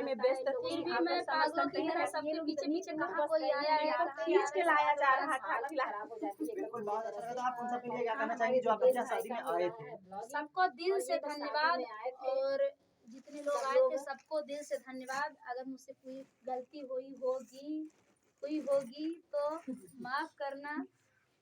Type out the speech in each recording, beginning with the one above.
में व्यस्त थी। फिर भी आप मैं लोग समझ पागलों सकते की हैं तरह कि ये सबके लोग पीछे इतनी पीछे दूर कहाँ बस कोई गए आया हैं, या तो खींच के लाया जा रहा था खिला। बिल्कुल, बहुत अच्छा लगा। तो आप उन सबके लिए क्या कहना चाहेंगे जो आपके यहाँ शादी में आए थे? सबको दिल से धन्यवाद। और जितने लोग आए थे सबको दिल से धन्यवाद। अगर मुझसे कोई गलती हुई होगी तो माफ करना।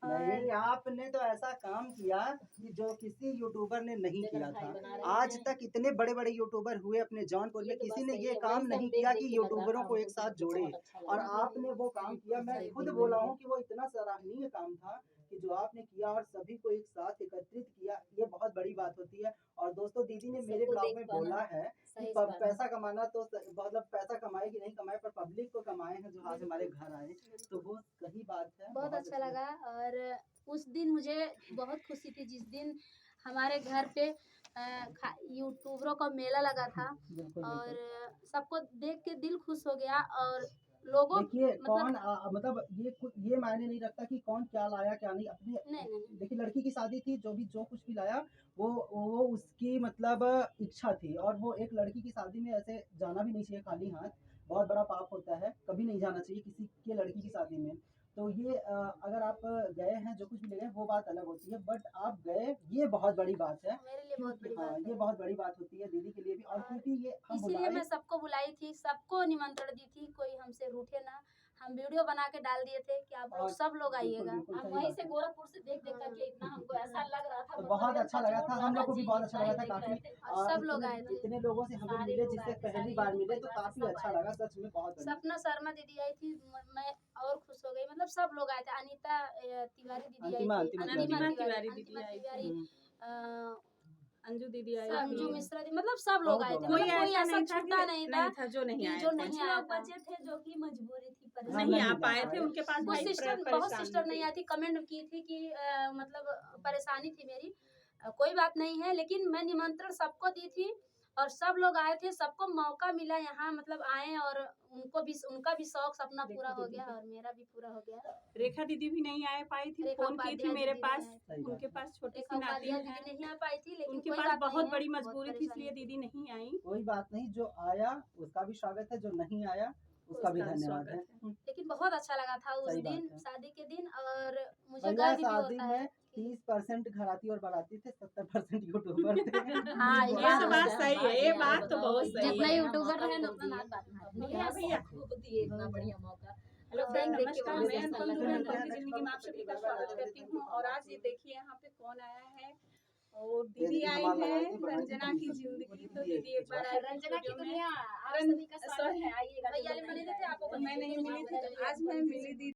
नहीं, आपने तो ऐसा काम किया कि जो किसी यूट्यूबर ने नहीं किया था। आज तक इतने बड़े बड़े यूट्यूबर हुए अपने जौनपुर में, किसी ने ये काम नहीं किया कि यूट्यूबरों को एक साथ जोड़े, और आपने वो काम किया। मैं खुद बोला हूँ कि वो इतना सराहनीय काम था कि जो आपने किया और सभी को एक साथ एकत्रित किया, ये बहुत बड़ी बात होती है। और दोस्तों, दीदी ने मेरे ब्लॉग में बोला है कि पैसा कमाना तो मतलब पैसा कमाए कि नहीं कमाए, पर पब्लिक को कमाए हैं जो आज हमारे घर आए, तो वो सही बात है। बहुत अच्छा लगा। और उस दिन मुझे बहुत खुशी थी जिस दिन हमारे घर पे यूट्यूबरों का मेला लगा था। और सबको देख के दिल खुश हो गया। और लोगों देखिए कौन मतलब ये मायने नहीं रखता कि कौन क्या लाया क्या नहीं। अपने नहीं देखिए, लड़की की शादी थी, जो कुछ भी लाया वो उसकी मतलब इच्छा थी। और वो एक लड़की की शादी में ऐसे जाना भी नहीं चाहिए खाली हाथ, बहुत बड़ा पाप होता है, कभी नहीं जाना चाहिए किसी के लड़की की शादी में। तो ये अगर आप गए हैं, जो कुछ भी ले गए, वो बात अलग होती है, बट आप गए, ये बहुत बड़ी बात है। मेरे लिए बहुत बड़ी हाँ, बात ये है। बहुत बड़ी बात होती है दीदी के लिए भी। और क्योंकि ये हम इसीलिए मैं सबको बुलाई थी, सबको निमंत्रण दी थी, कोई हमसे रूठे ना। हम वीडियो बना के डाल दिए थे कि आप लोग सब लोग आइएगा। हम वहीं से गोरखपुर से देख करके इतना हमको ऐसा लग रहा था, तो बहुत अच्छा लगा था, हम लोग को भी बहुत अच्छा लगा था। काफी सब लोग आए थे। इतने लोगों से हम लोग मिले जिससे पहली बार मिले, तो काफी अच्छा लगा सच में, बहुत बढ़िया। सपना शर्मा दीदी आई थी, मैं और खुश हो गई। मतलब सब लोग आए थे। अनीता तिवारी दीदी आई थी, अंतिमा तिवारी दीदी आई थी, अंजू दीदी आई थी, अंजू मिश्रा दी, मतलब सब लोग आए थे। कोई मतलब कोई ऐसा छूटा नहीं था जो नहीं आया जो था। नहीं आया था। बच्चे थे जो कि मजबूरी थी, नहीं आ पाए थे, उनके पास कुछ भाई सिस्टर बहुत सिस्टर नहीं आई थी, कमेंट की थी कि मतलब परेशानी थी मेरी। कोई बात नहीं है, लेकिन मैं निमंत्रण सबको दी थी और सब लोग आए थे, सबको मौका मिला यहाँ मतलब आए। और उनका भी शौक सपना पूरा हो गया और मेरा भी पूरा हो गया। रेखा दीदी भी नहीं आ पाई थी, फोन की थी मेरे पास, उनके पास छोटी सी नाती है, नहीं आ पाई थी, लेकिन उनके पास बहुत बड़ी मजबूरी थी, इसलिए दीदी नहीं आई। कोई बात नहीं, जो आया उसका भी स्वागत है, जो नहीं आया उसका भी धन्यवाद है। लेकिन बहुत अच्छा लगा था उस दिन, शादी के दिन। और मुझे भैया शादी में 30% घराती और बाराती थे, 70% यूट्यूबर थे। हाँ, ये तो बात सही है, ये बात तो बहुत सही है। जितना यूट्यूबर रहे ना उतना बात भैया इतना बढ़िया मौका। हेलो फ्रेंड, नमस्कार, मैं अनुपम दुल्हन की जिंदगी में आप सभी का स्वागत करती हूँ। और आज ये देखिए यहाँ पे कौन आया है, और दीदी आई है रंजना की जिंदगी। तो दीदी एक बार रंजना की दुनिया मैं नहीं मिली थी, तो आज मैं मिली दीदी।